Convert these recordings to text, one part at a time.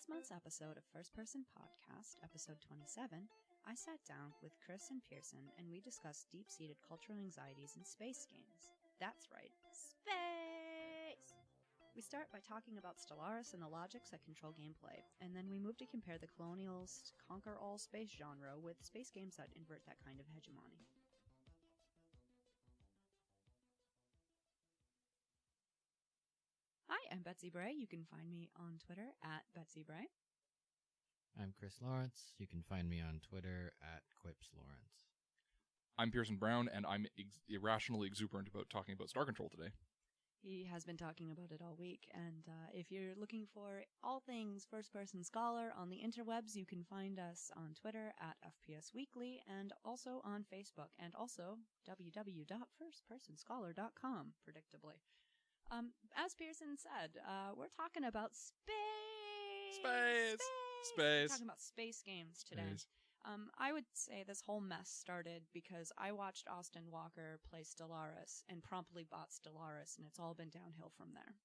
this month's episode of First Person Podcast, episode 27, I sat down with Chris and Pierson and we discussed deep-seated cultural anxieties in space games. That's right, space! We start by talking about Stellaris and the logics that control gameplay, and then we move to compare the colonialist, conquer-all space genre with space games that invert that kind of hegemony. Hi, I'm Betsy Brey. You can find me on Twitter at Betsy Brey. I'm Chris Lawrence. You can find me on Twitter at QuipsLawrence. I'm Pierson Browne, and I'm irrationally exuberant about talking about Star Control today. He has been talking about it all week, and if you're looking for all things first-person scholar on the interwebs, you can find us on Twitter at FPS Weekly, and also on Facebook, and also www.firstpersonscholar.com, predictably. As Pierson said, we're talking about space! Space! We're talking about space games today. I would say this whole mess started because I watched Austin Walker play Stellaris and promptly bought Stellaris, and it's all been downhill from there.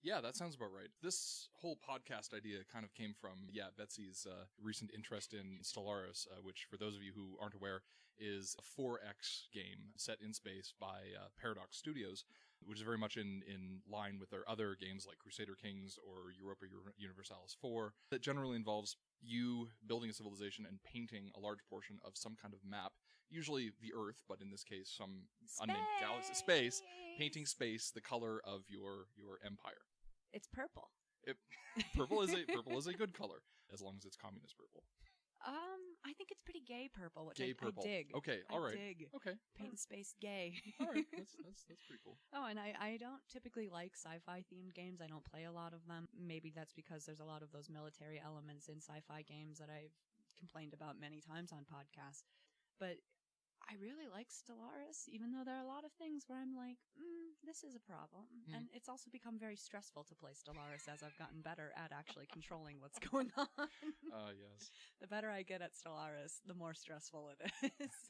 Yeah, that sounds about right. This whole podcast idea kind of came from, Betsy's recent interest in Stellaris, which, for those of you who aren't aware, is a 4X game set in space by Paradox Studios, which is very much in line with their other games like Crusader Kings or Europa Universalis 4, that generally involves you building a civilization and painting a large portion of some kind of map, usually the Earth, but in this case some unnamed galaxy, space, painting space the color of your empire. It's purple. Purple is a good color, as long as it's communist purple. I think it's pretty gay purple, which Gay I purple. dig. Okay, all right. I dig. Okay. Paint space gay. All right, that's pretty cool. Oh, and I don't typically like sci-fi themed games. I don't play a lot of them. Maybe that's because there's a lot of those military elements in sci-fi games that I've complained about many times on podcasts. But I really like Stellaris, even though there are a lot of things where I'm like, this is a problem. And it's also become very stressful to play Stellaris as I've gotten better at actually controlling what's going on. Yes. The better I get at Stellaris, the more stressful it is.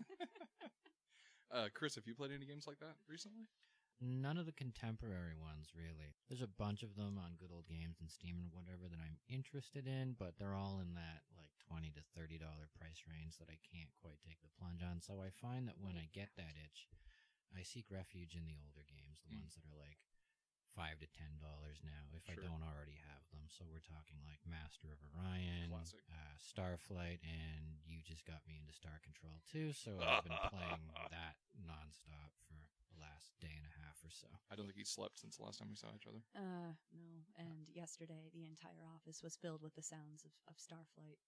Chris, have you played any games like that recently? None of the contemporary ones, really. There's a bunch of them on Good Old Games and Steam and whatever that I'm interested in, but they're all in that like $20 to $30 price range that I can't quite take the plunge on. So I find that when I get that itch, I seek refuge in the older games, the ones that are like $5 to $10 now, if Sure. I don't already have them. So we're talking like Master of Orion, Classic. Starflight, and you just got me into Star Control too, so I've been playing that nonstop for the last day and a half or so. I don't think he slept since the last time we saw each other. No. And yesterday, the entire office was filled with the sounds of Starflight.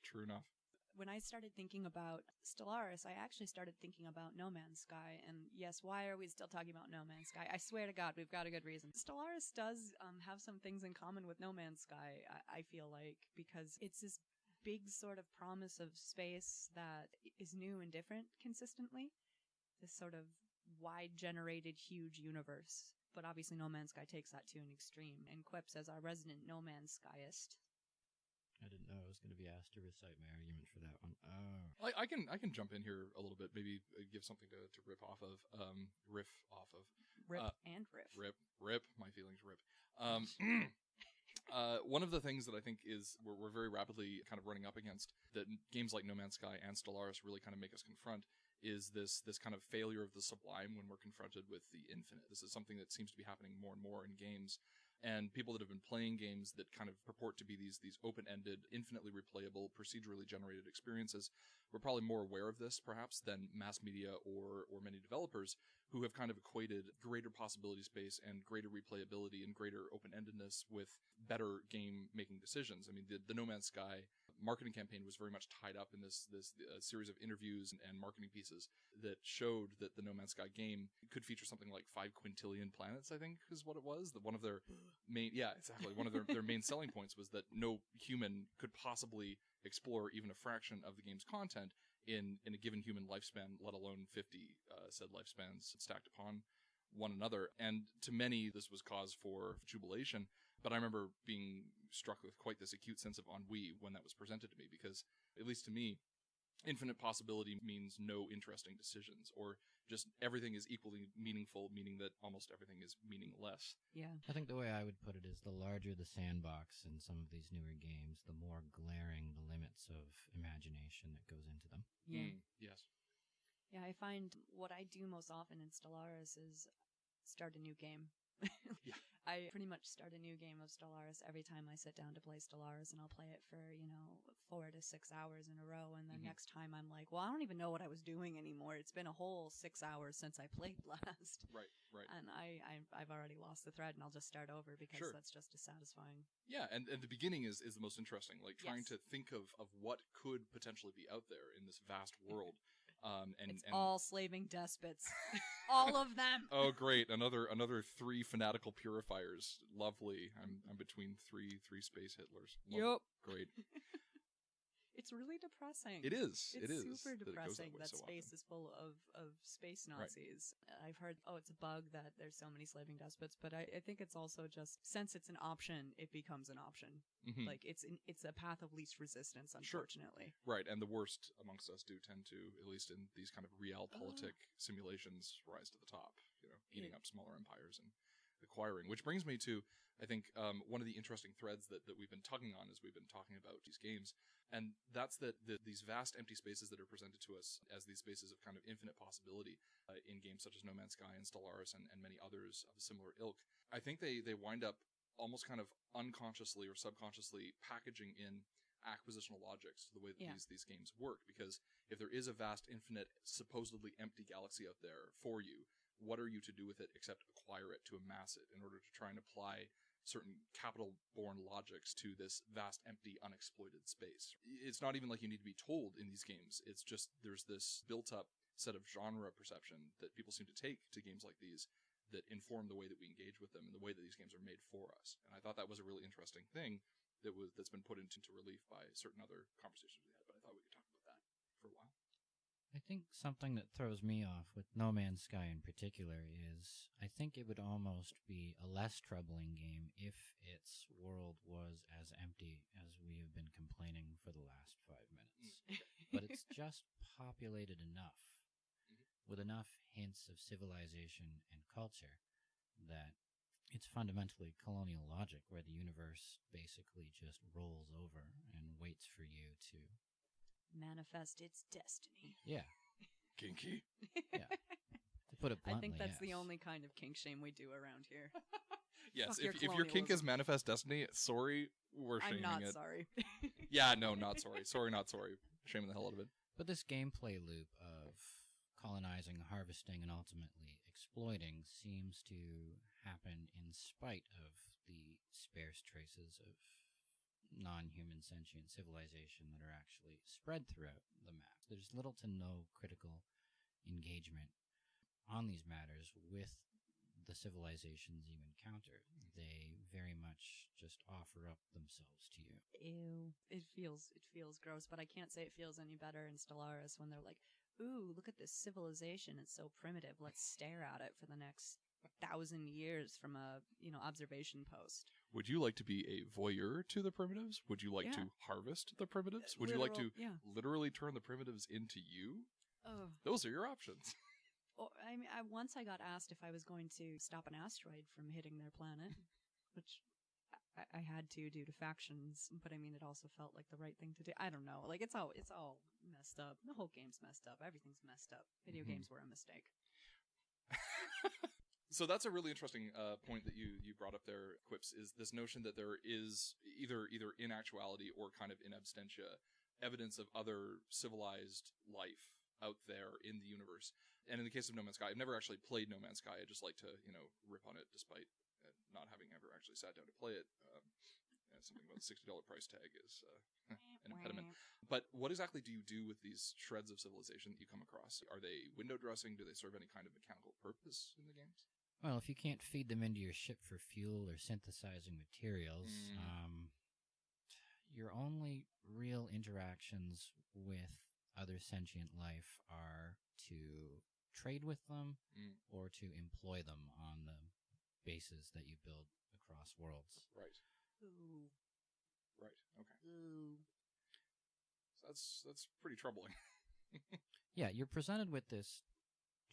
True enough. When I started thinking about Stellaris, I actually started thinking about No Man's Sky. And yes, why are we still talking about No Man's Sky? I swear to God, we've got a good reason. Stellaris does have some things in common with No Man's Sky, I feel like, because it's this big sort of promise of space that is new and different consistently. This sort of wide-generated, huge universe. But obviously No Man's Sky takes that to an extreme. And Quips, as our resident No Man's Skyist. I didn't know I was going to be asked to recite my argument for that one. Oh. I can jump in here a little bit, maybe give something to riff off of. Rip and riff. Rip. My feelings rip. One of the things that I think is we're very rapidly kind of running up against that games like No Man's Sky and Stellaris really kind of make us confront is this kind of failure of the sublime when we're confronted with the infinite. This is something that seems to be happening more and more in games. And people that have been playing games that kind of purport to be these open-ended, infinitely replayable, procedurally generated experiences were probably more aware of this, perhaps, than mass media or many developers who have kind of equated greater possibility space and greater replayability and greater open-endedness with better game-making decisions. I mean, the No Man's Sky marketing campaign was very much tied up in this series of interviews and marketing pieces that showed that the No Man's Sky game could feature something like 5 quintillion planets, I think is what it was. That one of their one of their main selling points was that no human could possibly explore even a fraction of the game's content in a given human lifespan, let alone 50 said lifespans stacked upon one another. And to many, this was cause for jubilation. But I remember being struck with quite this acute sense of ennui when that was presented to me, because, at least to me, infinite possibility means no interesting decisions, or just everything is equally meaningful, meaning that almost everything is meaningless. Yeah. I think the way I would put it is the larger the sandbox in some of these newer games, the more glaring the limits of imagination that goes into them. Yeah. Yes. Yeah, I find what I do most often in Stellaris is start a new game. Yeah. I pretty much start a new game of Stellaris every time I sit down to play Stellaris, and I'll play it for, 4 to 6 hours in a row, and then next time I'm like, well, I don't even know what I was doing anymore. It's been a whole 6 hours since I played last. Right. And I've already lost the thread, and I'll just start over because that's just as satisfying. Yeah, and the beginning is the most interesting, like trying to think of what could potentially be out there in this vast world. It's all slaving despots. All of them. Oh, great! Another 3 fanatical purifiers. Lovely. I'm between three space Hitlers. Yep. Great. It's really depressing. It is. It's it is super depressing that so space often. is full of space Nazis. Right. I've heard, it's a bug that there's so many slaving despots, but I think it's also just, since it's an option, it becomes an option. Mm-hmm. Like, it's a path of least resistance, unfortunately. Sure. Right, and the worst amongst us do tend to, at least in these kind of realpolitik simulations, rise to the top, eating up smaller empires and acquiring. Which brings me to, I think, one of the interesting threads that we've been tugging on as we've been talking about these games. And that's that these vast empty spaces that are presented to us as these spaces of kind of infinite possibility in games such as No Man's Sky and Stellaris and many others of a similar ilk, I think they wind up almost kind of unconsciously or subconsciously packaging in acquisitional logics to the way that these games work. Because if there is a vast, infinite, supposedly empty galaxy out there for you, what are you to do with it except acquire it, to amass it, in order to try and apply certain capital-born logics to this vast, empty, unexploited space? It's not even like you need to be told in these games. It's just there's this built-up set of genre perception that people seem to take to games like these that inform the way that we engage with them and the way that these games are made for us. And I thought that was a really interesting thing that's been put into relief by certain other conversations we had, but I thought we could talk about that for a while. I think something that throws me off with No Man's Sky in particular is I think it would almost be a less troubling game if its world was as empty as we have been complaining for the last 5 minutes. But it's just populated enough with enough hints of civilization and culture that it's fundamentally colonial logic, where the universe basically just rolls over and waits for you to manifest its destiny. Yeah. Kinky. Yeah. To put it bluntly, I think that's the only kind of kink shame we do around here. Yes, if your kink is manifest destiny, sorry, we're shaming it. I'm not sorry. Yeah, no, not sorry. Sorry, not sorry. Shaming the hell out of it. But this gameplay loop of colonizing, harvesting, and ultimately exploiting seems to happen in spite of the sparse traces of non-human sentient civilization that are actually spread throughout the map. There's little to no critical engagement on these matters with the civilizations you encounter. They very much just offer up themselves to you. Ew. It feels gross, but I can't say it feels any better in Stellaris when they're like, ooh, look at this civilization. It's so primitive. Let's stare at it for the next 1,000 years from a, observation post. Would you like to be a voyeur to the primitives? Would you like to harvest the primitives? Would you like to literally turn the primitives into you? Oh. Those are your options. Well, I mean, once I got asked if I was going to stop an asteroid from hitting their planet, which I had to due to factions, but I mean, it also felt like the right thing to do. I don't know. Like, it's all messed up. The whole game's messed up. Everything's messed up. Video games were a mistake. So that's a really interesting point that you brought up there, Quips, is this notion that there is either in actuality or kind of in absentia evidence of other civilized life out there in the universe. And in the case of No Man's Sky, I've never actually played No Man's Sky. I just like to, rip on it despite not having ever actually sat down to play it. Something about the $60 price tag is an impediment. But what exactly do you do with these shreds of civilization that you come across? Are they window dressing? Do they serve any kind of mechanical purpose in the games? Well, if you can't feed them into your ship for fuel or synthesizing materials, your only real interactions with other sentient life are to trade with them or to employ them on the bases that you build across worlds. Right. Ooh. Right. Okay. Ooh. So that's pretty troubling. Yeah, you're presented with this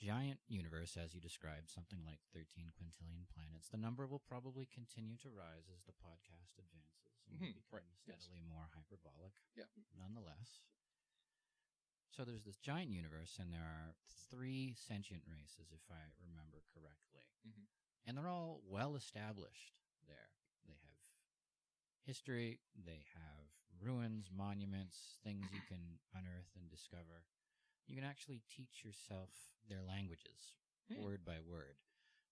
giant universe, as you described, something like 13 quintillion planets. The number will probably continue to rise as the podcast advances and will become steadily more hyperbolic. Yeah. Nonetheless. So there's this giant universe, and there are 3 sentient races, if I remember correctly. And they're all well established there. They have history, they have ruins, monuments, things you can unearth and discover. You can actually teach yourself their languages, word by word.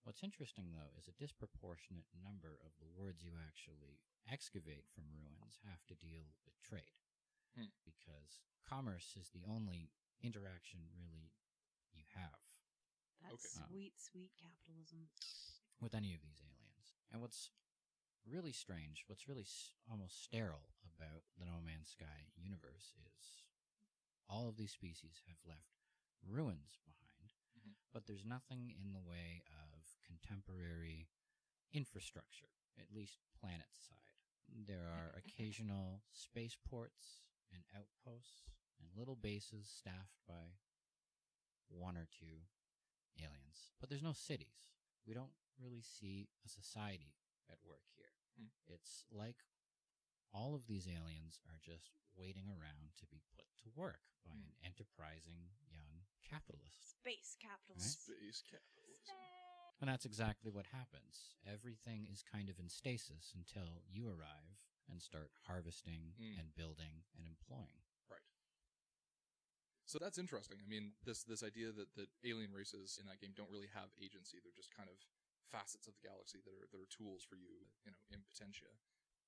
What's interesting, though, is a disproportionate number of the words you actually excavate from ruins have to deal with trade. Because commerce is the only interaction, really, you have. That's sweet, sweet capitalism. With any of these aliens. And what's really strange, what's really almost sterile about the No Man's Sky universe is all of these species have left ruins behind, but there's nothing in the way of contemporary infrastructure, at least planet side. There are occasional spaceports and outposts and little bases staffed by 1 or 2 aliens, but there's no cities. We don't really see a society at work here. It's like all of these aliens are just waiting around to be put to work by an enterprising young capitalist. Space capitalist. Right? Space capitalism. And that's exactly what happens. Everything is kind of in stasis until you arrive and start harvesting and building and employing. Right. So that's interesting. I mean, this idea that alien races in that game don't really have agency. They're just kind of facets of the galaxy that are tools for you, in potentia,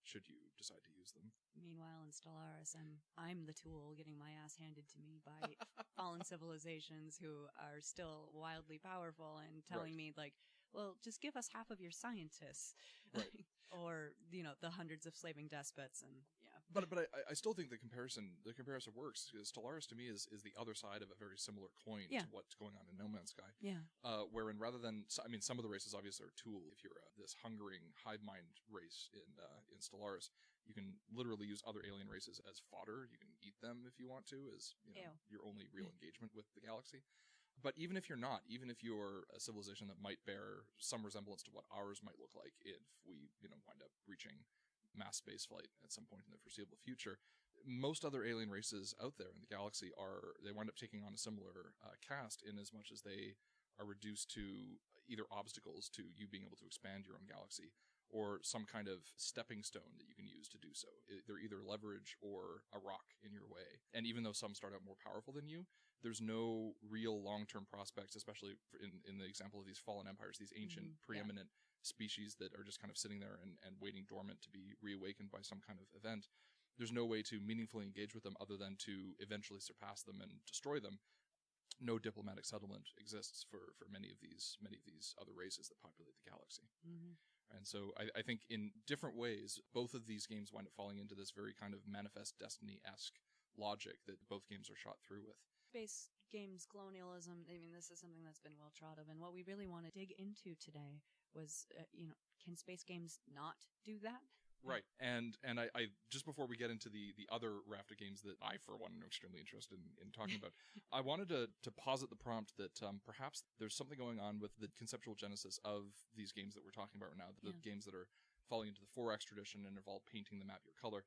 should you decide to use them. Meanwhile, in Stellaris, I'm the tool getting my ass handed to me by fallen civilizations who are still wildly powerful and telling me, like, well, just give us half of your scientists. Right. Or, the hundreds of slaving despots and, But I still think the comparison works, because Stellaris to me is the other side of a very similar coin to what's going on in No Man's Sky. Yeah. Wherein rather than, some of the races obviously are tool. If you're this hungering hive mind race in Stellaris, you can literally use other alien races as fodder. You can eat them if you want to, as your only real engagement with the galaxy. But even if you're not, even if you're a civilization that might bear some resemblance to what ours might look like if we, wind up reaching mass spaceflight at some point in the foreseeable future, most other alien races out there in the galaxy they wind up taking on a similar cast, in as much as they are reduced to either obstacles to you being able to expand your own galaxy, or some kind of stepping stone that you can use to do so. They're either leverage or a rock in your way. And even though some start out more powerful than you, there's no real long-term prospects, especially in the example of these fallen empires, these ancient preeminent species that are just kind of sitting there and waiting dormant to be reawakened by some kind of event. There's no way to meaningfully engage with them other than to eventually surpass them and destroy them. No diplomatic settlement exists for many of these other races that populate the galaxy. And so I think in different ways, both of these games wind up falling into this very kind of Manifest Destiny-esque logic that both games are shot through with. Space games, colonialism, this is something that's been well trod of. And what we really want to dig into today was, can space games not do that? Right. And I just before we get into the other raft of games that I, for one, am extremely interested in talking about, I wanted to posit the prompt that perhaps there's something going on with the conceptual genesis of these games that we're talking about right now, the games that are falling into the 4X tradition and involve painting the map your color.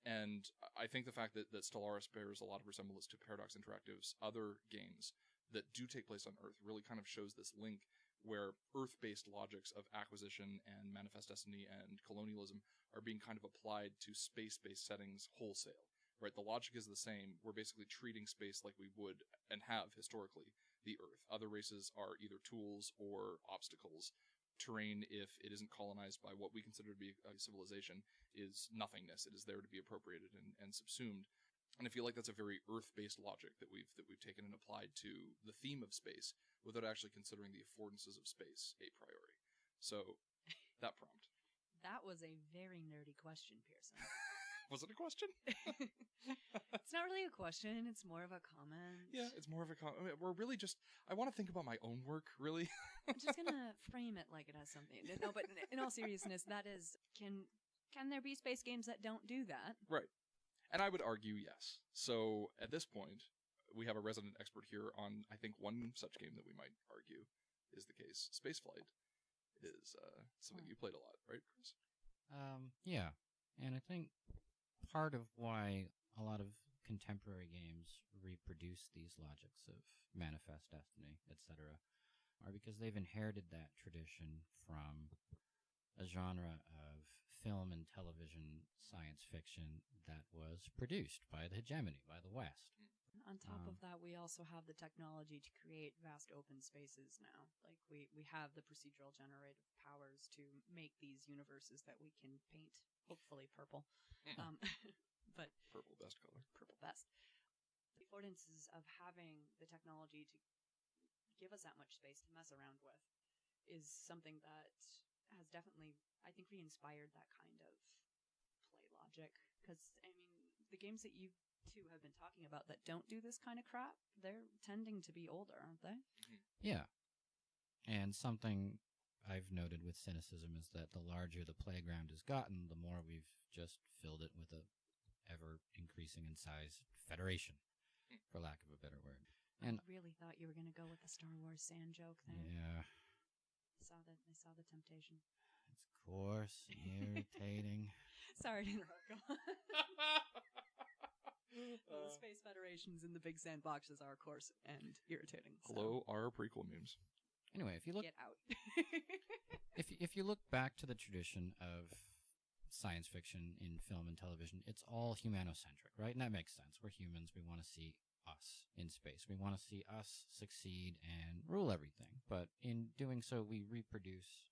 And I think the fact that Stellaris bears a lot of resemblance to Paradox Interactive's other games that do take place on Earth really kind of shows this link where Earth-based logics of acquisition and Manifest Destiny and colonialism are being kind of applied to space-based settings wholesale, right? The logic is the same. We're basically treating space like we would and have historically the Earth. Other races are either tools or obstacles. Terrain, if it isn't colonized by what we consider to be a civilization, is nothingness. It is there to be appropriated and subsumed. And I feel like that's a very Earth-based logic that we've taken and applied to the theme of space without actually considering the affordances of space a priori. So, that prompt. That was a very nerdy question, Pierson. Was it a question? It's not really a question. It's more of a comment. Yeah, it's more of a comment. I mean, we're really just... I want to think about my own work, really. I'm just going to frame it like it has something. No, but in all seriousness, that is... Can there be space games that don't do that? Right. And I would argue yes. So, at this point, we have a resident expert here on, I think, one such game that we might argue is the case. Spaceflight is something you played a lot, right, Chris? Yeah. And I think part of why a lot of contemporary games reproduce these logics of manifest destiny, etc., are because they've inherited that tradition from a genre of film and television science fiction that was produced by the hegemony, by the West. On top of that, we also have the technology to create vast open spaces now. Like, we have the procedural generative powers to make these universes that we can paint, hopefully purple. But Purple, best color. Purple best. The affordances of having the technology to give us that much space to mess around with is something that has definitely, I think, re-inspired that kind of play logic. Because, I mean, the games that you two have been talking about that don't do this kind of crap, they're tending to be older, aren't they? Yeah. And something I've noted with cynicism is that the larger the playground has gotten, the more we've just filled it with a ever-increasing in size federation, for lack of a better word. And I really thought you were going to go with the Star Wars sand joke there. Yeah. I saw the temptation. It's coarse, irritating. Sorry to interrupt. Go on. The Space Federations and the big sandboxes are coarse and irritating. So. Hello, our prequel memes. Anyway, if you look... Get out. if you look back to the tradition of science fiction in film and television, it's all humanocentric, right? And that makes sense. We're humans. We want to see us in space. We want to see us succeed and rule everything. But in doing so, we reproduce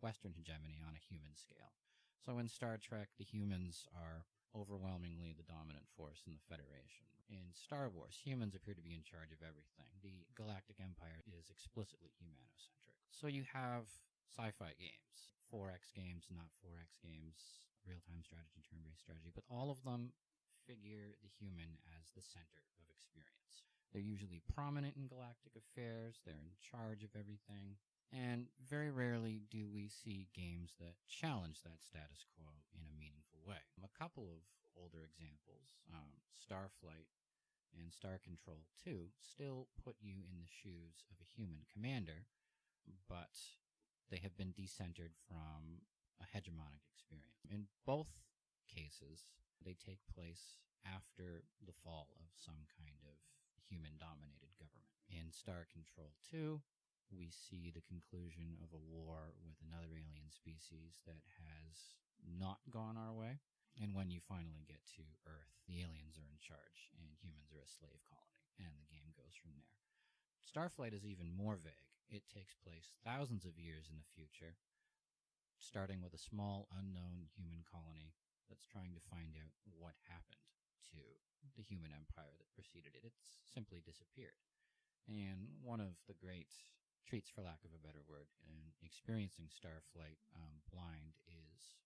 Western hegemony on a human scale. So in Star Trek, the humans are overwhelmingly the dominant force in the Federation. In Star Wars, humans appear to be in charge of everything. The Galactic Empire is explicitly humanocentric. So you have sci-fi games, 4X games, not 4X games, real-time strategy, turn-based strategy, but all of them figure the human as the center of experience. They're usually prominent in galactic affairs, they're in charge of everything, and very rarely do we see games that challenge that status quo in a meaningful way. A couple of older examples, Starflight and Star Control 2, still put you in the shoes of a human commander, but they have been decentered from a hegemonic experience. In both cases, they take place after the fall of some kind of human-dominated government. In Star Control 2, we see the conclusion of a war with another alien species that has not gone our way. And when you finally get to Earth, the aliens are in charge, and humans are a slave colony, and the game goes from there. Starflight is even more vague. It takes place thousands of years in the future, starting with a small, unknown human colony that's trying to find out what happened to the human empire that preceded it. It's simply disappeared. And one of the great treats, for lack of a better word, in experiencing Starflight blind is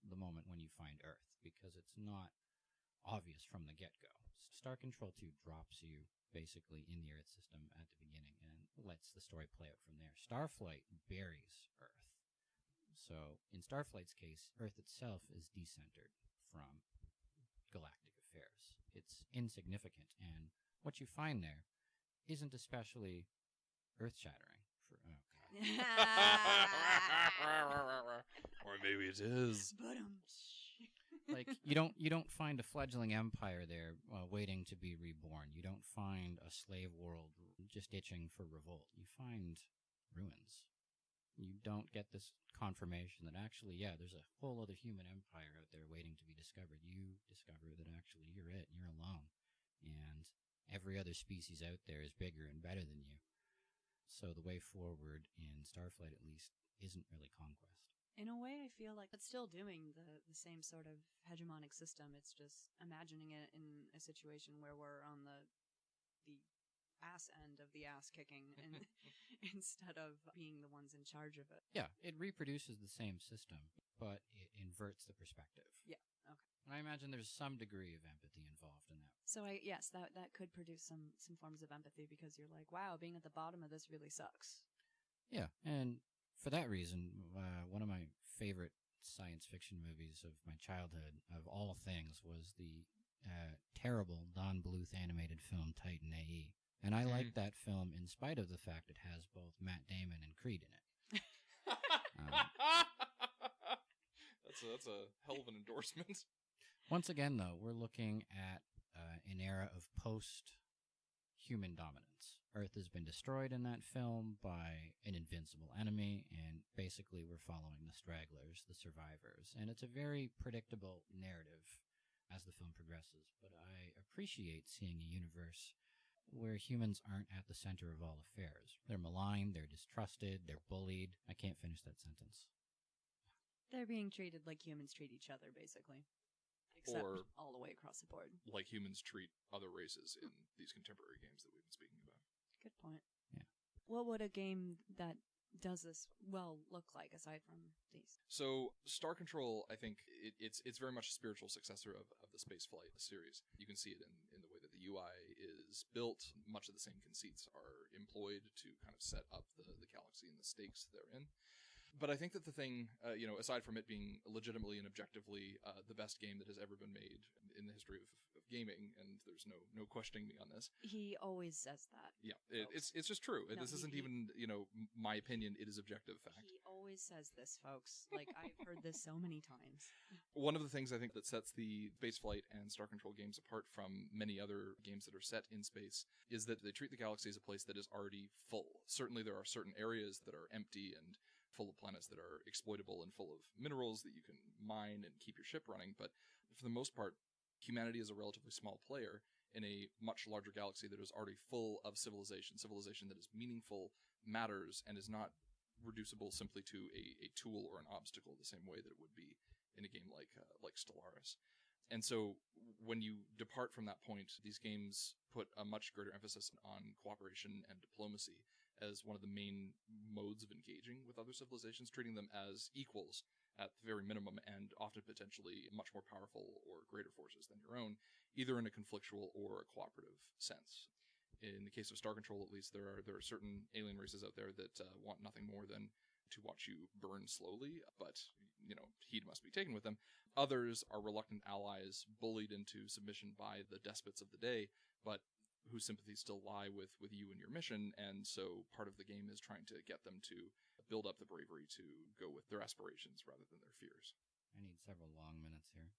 the moment when you find Earth, because it's not obvious from the get-go. Star Control 2 drops you basically in the Earth system at the beginning and lets the story play out from there. Starflight buries Earth. So, in Starflight's case, Earth itself is decentered from galactic affairs. It's insignificant, and what you find there isn't especially earth-shattering. Or maybe it is. Like, you don't find a fledgling empire there waiting to be reborn. You don't find a slave world just itching for revolt. You find ruins. You don't get this confirmation that actually, yeah, there's a whole other human empire out there waiting to be discovered. You discover that actually you're it, and you're alone. And every other species out there is bigger and better than you. So the way forward, in Starflight at least, isn't really conquest. In a way, I feel like it's still doing the same sort of hegemonic system. It's just imagining it in a situation where we're on the ass end of the ass kicking and instead of being the ones in charge of it. Yeah, it reproduces the same system, but it inverts the perspective. Yeah, okay. And I imagine there's some degree of empathy involved in that. So yes, that could produce some forms of empathy, because you're like, wow, being at the bottom of this really sucks. Yeah, and for that reason, one of my favorite science fiction movies of my childhood, of all things, was the terrible Don Bluth animated film Titan AE. And I like that film in spite of the fact it has both Matt Damon and Creed in it. That's a hell of an endorsement. Once again, though, we're looking at an era of post-human dominance. Earth has been destroyed in that film by an invincible enemy, and basically we're following the stragglers, the survivors. And it's a very predictable narrative as the film progresses, but I appreciate seeing a universe where humans aren't at the center of all affairs. They're maligned, they're distrusted, they're bullied. I can't finish that sentence. They're being treated like humans treat each other, basically. Except Or all the way across the board. like humans treat other races in these contemporary games that we've been speaking about. Good point. Yeah. What would a game that does this well look like aside from these? So Star Control, I think it's very much a spiritual successor of the Spaceflight series. You can see it in the way that the UI is built. Much of the same conceits are employed to kind of set up the galaxy and the stakes therein. But I think that the thing, aside from it being legitimately and objectively the best game that has ever been made in the history of gaming, and there's no questioning me on this. He always says that. Yeah, it's just true. No, this isn't even, my opinion. It is objective fact. He always says this, folks. Like, I've heard this so many times. One of the things I think that sets the Spaceflight and Star Control games apart from many other games that are set in space is that they treat the galaxy as a place that is already full. Certainly there are certain areas that are empty and full of planets that are exploitable and full of minerals that you can mine and keep your ship running, but for the most part, humanity is a relatively small player in a much larger galaxy that is already full of civilization that is meaningful, matters, and is not reducible simply to a tool or an obstacle the same way that it would be in a game like Stellaris. And so when you depart from that point, these games put a much greater emphasis on cooperation and diplomacy as one of the main modes of engaging with other civilizations, treating them as equals at the very minimum, and often potentially much more powerful or greater forces than your own, either in a conflictual or a cooperative sense. In the case of Star Control, at least, there are certain alien races out there that want nothing more than to watch you burn slowly, but, heed must be taken with them. Others are reluctant allies, bullied into submission by the despots of the day, but whose sympathies still lie with you and your mission, and so part of the game is trying to get them to build up the bravery to go with their aspirations rather than their fears. I need several long minutes here.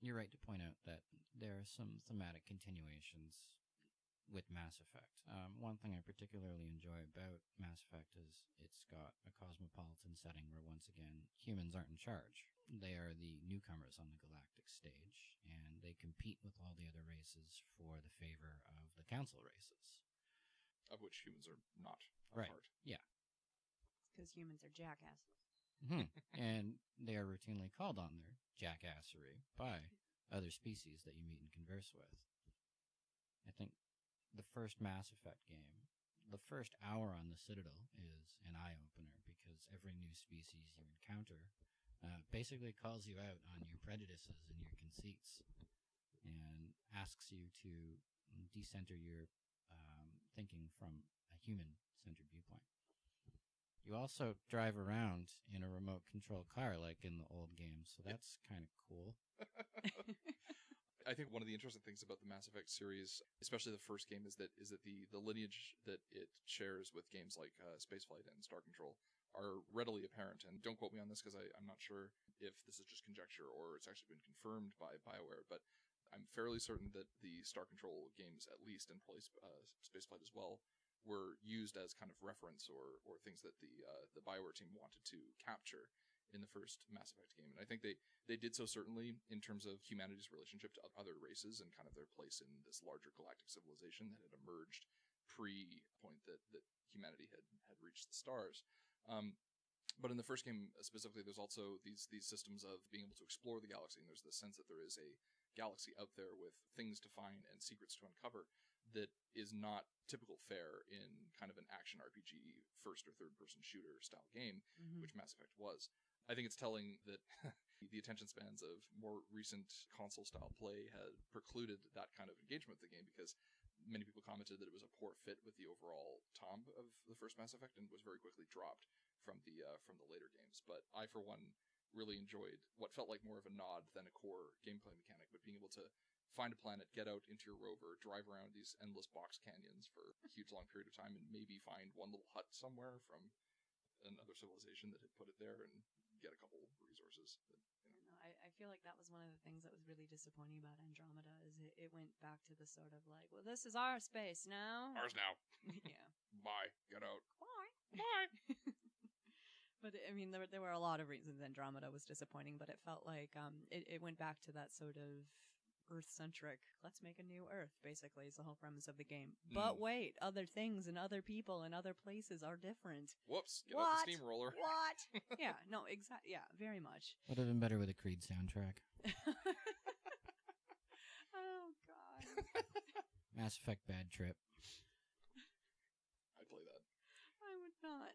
You're right to point out that there are some thematic continuations with Mass Effect. One thing I particularly enjoy about Mass Effect is it's got a cosmopolitan setting where, once again, humans aren't in charge. They are the newcomers on the galactic stage, and they compete with all the other races for the favor of the council races. Of which humans are not a right. part. Yeah. Because humans are jackasses. And they are routinely called on their jackassery by other species that you meet and converse with. I think the first Mass Effect game, the first hour on the Citadel is an eye-opener, because every new species you encounter basically calls you out on your prejudices and your conceits, and asks you to decenter your thinking from a human-centered viewpoint. You also drive around in a remote-controlled car like in the old games, so that's kind of cool. I think one of the interesting things about the Mass Effect series, especially the first game, is that the lineage that it shares with games like Spaceflight and Star Control are readily apparent. And don't quote me on this, because I'm not sure if this is just conjecture or it's actually been confirmed by BioWare, but I'm fairly certain that the Star Control games, at least, and probably Spaceflight as well, were used as kind of reference or things that the BioWare team wanted to capture in the first Mass Effect game. And I think they did so certainly in terms of humanity's relationship to other races and kind of their place in this larger galactic civilization that had emerged pre-point that humanity had reached the stars. But in the first game specifically, there's also these systems of being able to explore the galaxy, and there's the sense that there is a galaxy out there with things to find and secrets to uncover that is not typical fare in kind of an action RPG first or third person shooter style game, which Mass Effect was. I think it's telling that the attention spans of more recent console style play had precluded that kind of engagement with the game, because many people commented that it was a poor fit with the overall tom of the first Mass Effect and was very quickly dropped from the later games. But I, for one, really enjoyed what felt like more of a nod than a core gameplay mechanic, but being able to find a planet, get out into your rover, drive around these endless box canyons for a huge long period of time, and maybe find one little hut somewhere from another civilization that had put it there, and get a couple resources. I feel like that was one of the things that was really disappointing about Andromeda is it went back to the sort of like, well, this is our space now. Ours now. Yeah. Bye. Get out. Bye. Bye. But I mean, there were a lot of reasons Andromeda was disappointing, but it felt like it went back to that sort of Earth-centric, let's make a new Earth, basically, is the whole premise of the game. But wait, other things and other people and other places are different. Whoops, get out the steamroller. What? Yeah, no, exactly, yeah, very much. Would have been better with a Creed soundtrack. Oh, God. Mass Effect Bad Trip. I'd play that. I would not.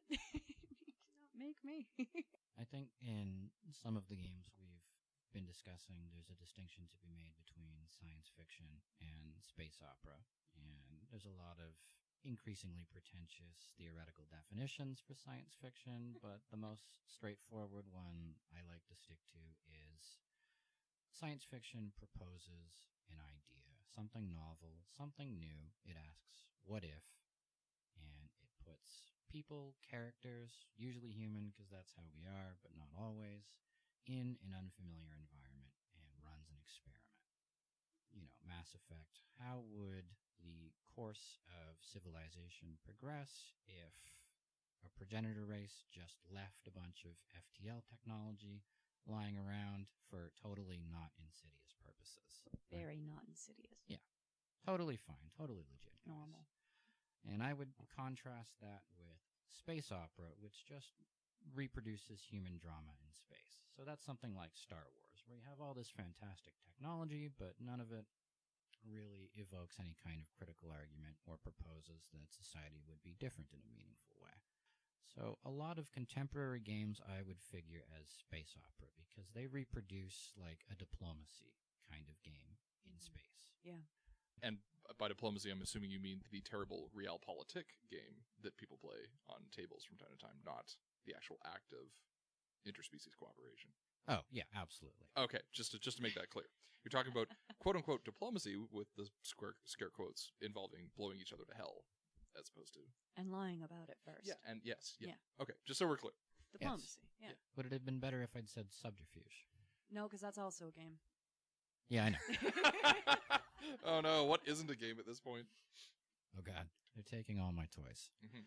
Not make me. I think in some of the games we've been discussing, there's a distinction to be made between science fiction and space opera, and there's a lot of increasingly pretentious theoretical definitions for science fiction, but the most straightforward one I like to stick to is science fiction proposes an idea, something novel, something new. It asks, what if? And it puts people, characters, usually human because that's how we are, but not always, in an unfamiliar environment and runs an experiment. You know, Mass Effect, how would the course of civilization progress if a progenitor race just left a bunch of FTL technology lying around for totally not insidious purposes? Very not insidious. Yeah. Totally fine. Totally legit. Guys. Normal. And I would contrast that with space opera, which just reproduces human drama in space. So that's something like Star Wars, where you have all this fantastic technology, but none of it really evokes any kind of critical argument or proposes that society would be different in a meaningful way. So a lot of contemporary games I would figure as space opera because they reproduce like a diplomacy kind of game in space. Yeah. And by diplomacy, I'm assuming you mean the terrible realpolitik game that people play on tables from time to time, not the actual act of interspecies cooperation. Oh, yeah, absolutely. Okay, just to make that clear. You're talking about quote-unquote diplomacy with the scare quotes involving blowing each other to hell, as opposed to... And lying about it first. Yeah, and yes, yeah. Yeah. Okay, just so we're clear. Diplomacy, yes. yeah. Would it have been better if I'd said subterfuge? No, because that's also a game. Yeah, I know. Oh no, what isn't a game at this point? Oh god, they're taking all my toys. Mm-hmm.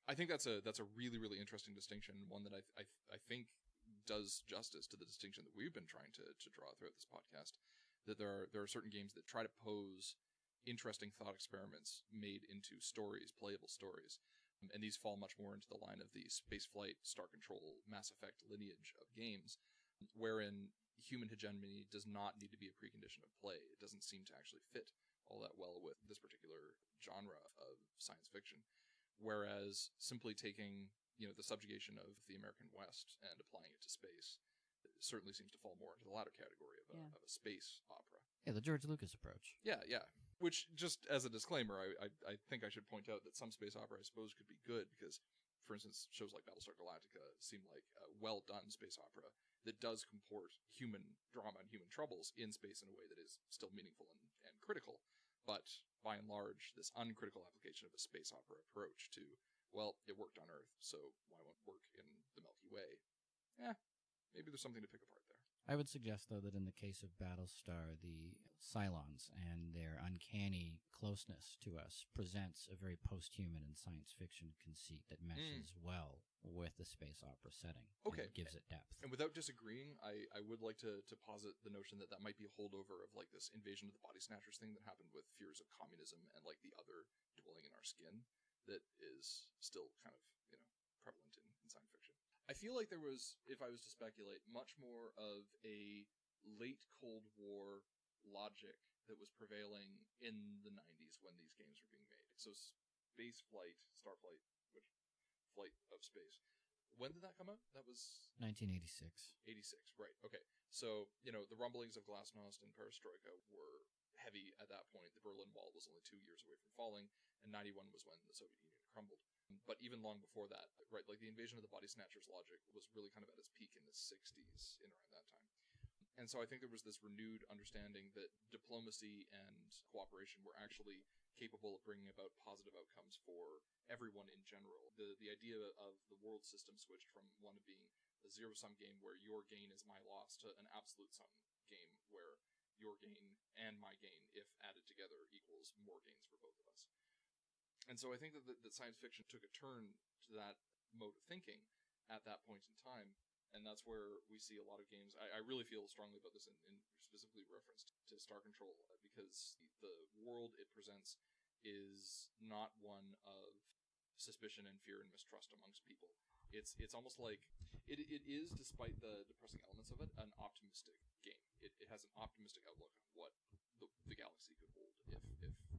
I think that's a really, really interesting distinction, one that I think does justice to the distinction that we've been trying to draw throughout this podcast, that there are certain games that try to pose interesting thought experiments made into stories, playable stories, and these fall much more into the line of the spaceflight, Star Control, Mass Effect lineage of games, wherein human hegemony does not need to be a precondition of play. It doesn't seem to actually fit all that well with this particular genre of science fiction. Whereas simply taking, the subjugation of the American West and applying it to space certainly seems to fall more into the latter category of a space opera. Yeah, the George Lucas approach. Yeah. Which, just as a disclaimer, I think I should point out that some space opera, I suppose, could be good because, for instance, shows like Battlestar Galactica seem like a well-done space opera that does comport human drama and human troubles in space in a way that is still meaningful and critical. But by and large, this uncritical application of a space opera approach to, well, it worked on Earth, so why won't it work in the Milky Way? Maybe there's something to pick apart there. I would suggest, though, that in the case of Battlestar, the Cylons and their uncanny closeness to us presents a very post-human and science fiction conceit that meshes well with the space opera setting. Okay. And gives it depth. And without disagreeing, I would like to posit the notion that might be a holdover of like this invasion of the body snatchers thing that happened with fears of communism and like the other dwelling in our skin that is still kind of, prevalent in science fiction. I feel like there was, if I was to speculate, much more of a late Cold War logic that was prevailing in the 90s when these games were being made. So space flight, Starflight, which flight of space. When did that come out? That was 1986. 86, right. Okay. So, the rumblings of glasnost and perestroika were heavy at that point. The Berlin Wall was only 2 years away from falling, and 91 was when the Soviet Union crumbled. But even long before that, right, like the invasion of the body snatchers logic was really kind of at its peak in the 60s, in around that time. And so I think there was this renewed understanding that diplomacy and cooperation were actually capable of bringing about positive outcomes for everyone in general. The idea of the world system switched from one of being a zero-sum game where your gain is my loss to an absolute-sum game where your gain and my gain, if added together, equals more gains for both of us. And so I think that science fiction took a turn to that mode of thinking at that point in time. And that's where we see a lot of games. I really feel strongly about this in specifically reference to Star Control, because the world it presents is not one of suspicion and fear and mistrust amongst people. It's almost like it is, despite the depressing elements of it, an optimistic game. It has an optimistic outlook on what the galaxy could hold if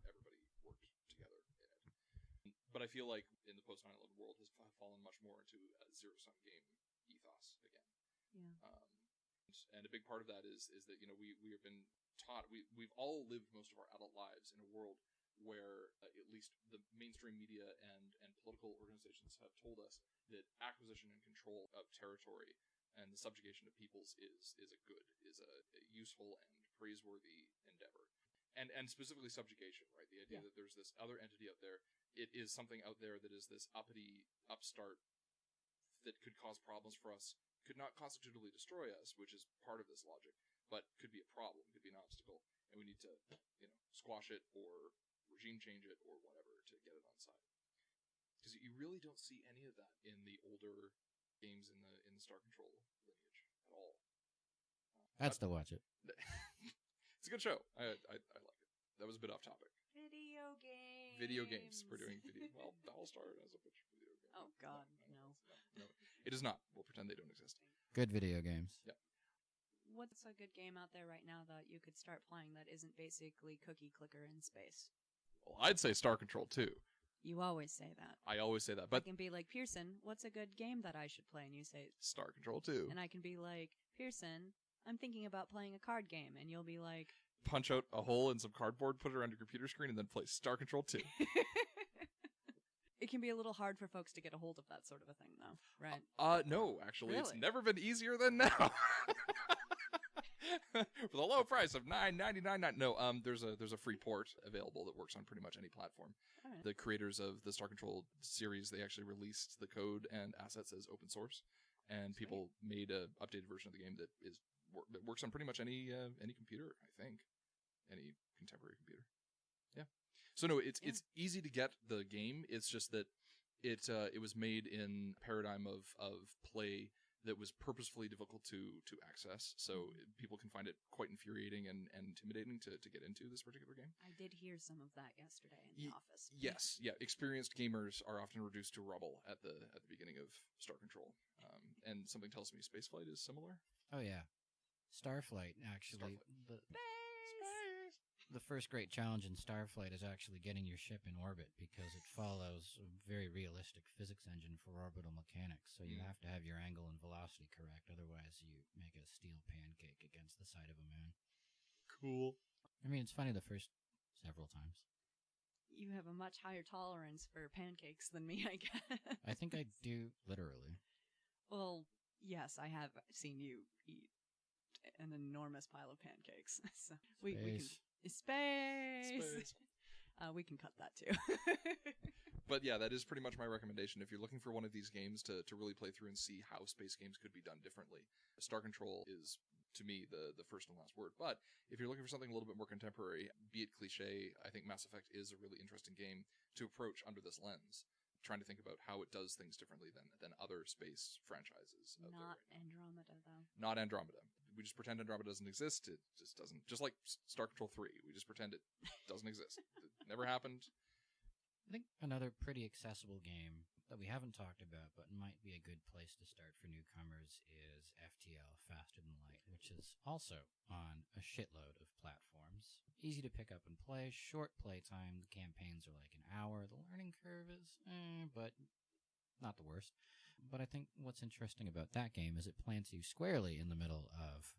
everybody worked together in it. But I feel like in the post 9/11 world has fallen much more into a zero-sum game ethos again. Yeah. And a big part of that is that, you know, we have been taught, we've all lived most of our adult lives in a world where at least the mainstream media and political organizations have told us that acquisition and control of territory and the subjugation of peoples is a useful and praiseworthy endeavor. And specifically subjugation, right? The idea that there's this other entity out there. It is something out there that is this uppity upstart that could cause problems for us, could not constitutively destroy us, which is part of this logic, but could be a problem, could be an obstacle, and we need to, you know, squash it or regime change it or whatever to get it on side. Because you really don't see any of that in the older games in the Star Control lineage at all. I'd still watch it. It's a good show. I like it. That was a bit off topic. Video games. Video games. We're doing video. Well, Battlestar has a picture of video game. Oh God, no. It is not. We'll pretend they don't exist. Good video games. Yeah. What's a good game out there right now that you could start playing that isn't basically cookie clicker in space? Well, I'd say Star Control 2. You always say that. I always say that, but I can be like, Pierson, what's a good game that I should play? And you say Star Control 2. And I can be like, Pierson, I'm thinking about playing a card game, and you'll be like, punch out a hole in some cardboard, put it around your computer screen, and then play Star Control 2. It can be a little hard for folks to get a hold of that sort of a thing, though, right? No, actually, Really? It's never been easier than now. For the low price of $9.99. No, there's a free port available that works on pretty much any platform. All right. The creators of the Star Control series, they actually released the code and assets as open source, and people made a updated version of the game that works on pretty much any computer. I think any contemporary computer. Yeah. So no, it's easy to get the game. It's just that it was made in a paradigm of play that was purposefully difficult to access. So people can find it quite infuriating and intimidating to get into this particular game. I did hear some of that yesterday in the office. Yes, yeah. Experienced gamers are often reduced to rubble at the beginning of Star Control. And something tells me Spaceflight is similar. Oh yeah, Starflight actually. Space! The first great challenge in Starflight is actually getting your ship in orbit, because it follows a very realistic physics engine for orbital mechanics. So you have to have your angle and velocity correct, otherwise you make a steel pancake against the side of a moon. Cool. I mean, it's funny the first several times. You have a much higher tolerance for pancakes than me, I guess. I think I do, literally. Well, yes, I have seen you eat an enormous pile of pancakes. So we can space. We can cut that too. But yeah, that is pretty much my recommendation. If you're looking for one of these games to really play through and see how space games could be done differently, Star Control is, to me, the first and last word. But if you're looking for something a little bit more contemporary, be it cliche, I think Mass Effect is a really interesting game to approach under this lens, trying to think about how it does things differently than other space franchises. Not Andromeda, though. Not Andromeda. We just pretend Andromeda doesn't exist. It just doesn't. Just like Star Control 3, we just pretend it doesn't exist. It never happened. I think another pretty accessible game that we haven't talked about, but might be a good place to start for newcomers, is FTL, Faster Than Light, which is also on a shitload of platforms. Easy to pick up and play, short playtime, the campaigns are like an hour, the learning curve is, but not the worst. But I think what's interesting about that game is it plants you squarely in the middle of,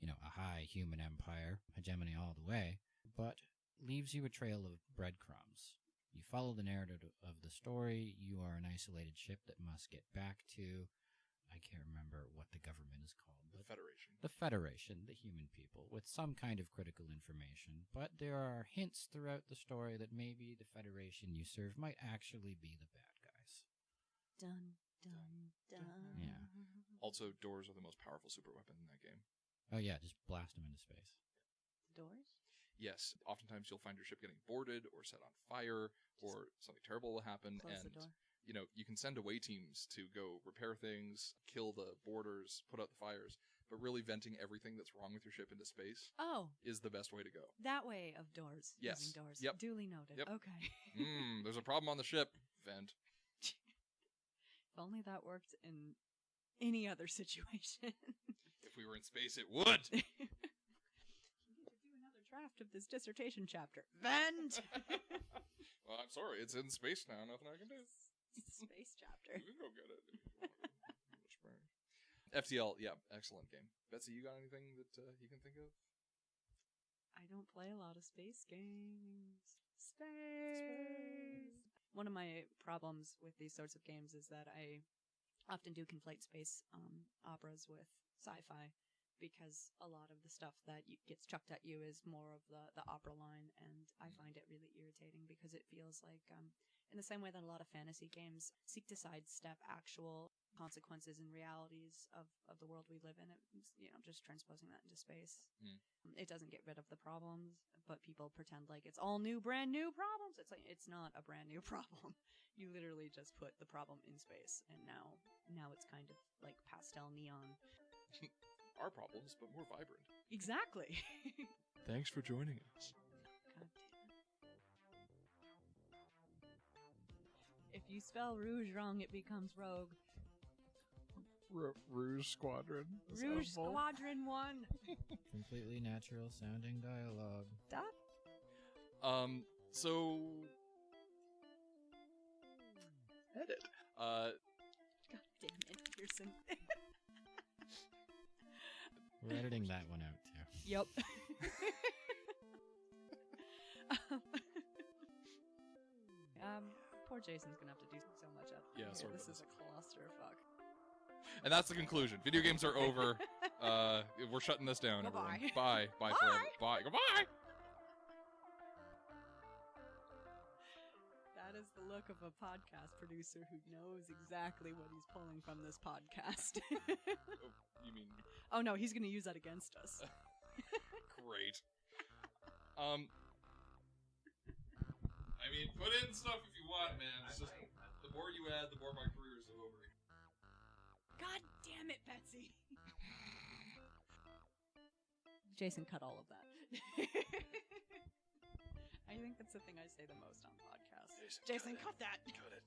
a high human empire, hegemony all the way, but leaves you a trail of breadcrumbs. You follow the narrative of the story, you are an isolated ship that must get back to, I can't remember what the government is called, but Federation. The Federation, the human people, with some kind of critical information, but there are hints throughout the story that maybe the Federation you serve might actually be the bad guys. Dun, dun, dun. Yeah. Also, doors are the most powerful super weapon in that game. Oh yeah, just blast them into space. The doors? Yes, oftentimes you'll find your ship getting boarded or set on fire, or something terrible will happen, Close and the door. you can send away teams to go repair things, kill the boarders, put out the fires, but really venting everything that's wrong with your ship into space Oh, is the best way to go. that way of doors. Yes. Using doors. Yep. Duly noted. Yep. Okay. There's a problem on the ship. Vent. If only that worked in any other situation. If we were in space, it would. You need to do another draft of this dissertation chapter. Vent! Well, I'm sorry. It's in space now. Nothing I can do. Space chapter. You go get it. FTL, yeah, excellent game. Betsy, you got anything that you can think of? I don't play a lot of space games. Space. One of my problems with these sorts of games is that I often do conflate space operas with sci-fi, because a lot of the stuff that gets chucked at you is more of the opera line, and I find it really irritating because it feels like, in the same way that a lot of fantasy games seek to sidestep actual consequences and realities of the world we live in, it's, just transposing that into space. It doesn't get rid of the problems, but people pretend like it's all new, brand new problems. It's like, it's not a brand new problem. You literally just put the problem in space, and now it's kind of like pastel neon. Our problems, but more vibrant. Exactly. Thanks for joining us. God damn it. If you spell rouge wrong, it becomes rogue. Rouge Squadron. Rouge Squadron 1. Completely natural sounding dialogue. So edit. God damn it, Pierson. We're editing that one out too. Yep. Poor Jason's gonna have to do so much up. Yeah, sorry This about is a clusterfuck. And that's the conclusion. Video games are over. We're shutting this down, Goodbye. everyone. Bye. Bye. Bye. Forever. Bye. Goodbye. That is the look of a podcast producer who knows exactly what he's pulling from this podcast. Oh, you mean... Oh no, he's gonna use that against us. Great. I mean, put in stuff if you want, man. It's just, the more you add, the more my career is over. God damn it, Betsy! Jason, cut all of that. I think that's the thing I say the most on podcasts. Jason, cut that! Cut it.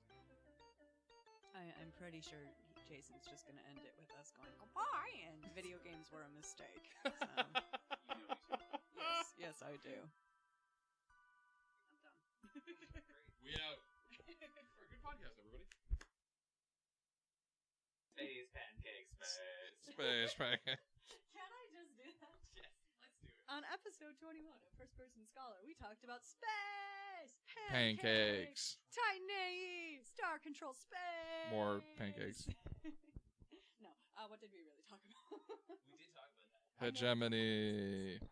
I'm pretty sure Jason's just gonna end it with us going, goodbye, and video games were a mistake. So, yes, I do. I'm done. We out. For a good podcast, everybody. Space pancakes, space. Space pancakes. Can I just do that? Yes, let's do it. On episode 21 of First Person Scholar, we talked about space! Pancakes. Tiny! Star Control space! More pancakes. No, what did we really talk about? We did talk about that. Hegemony.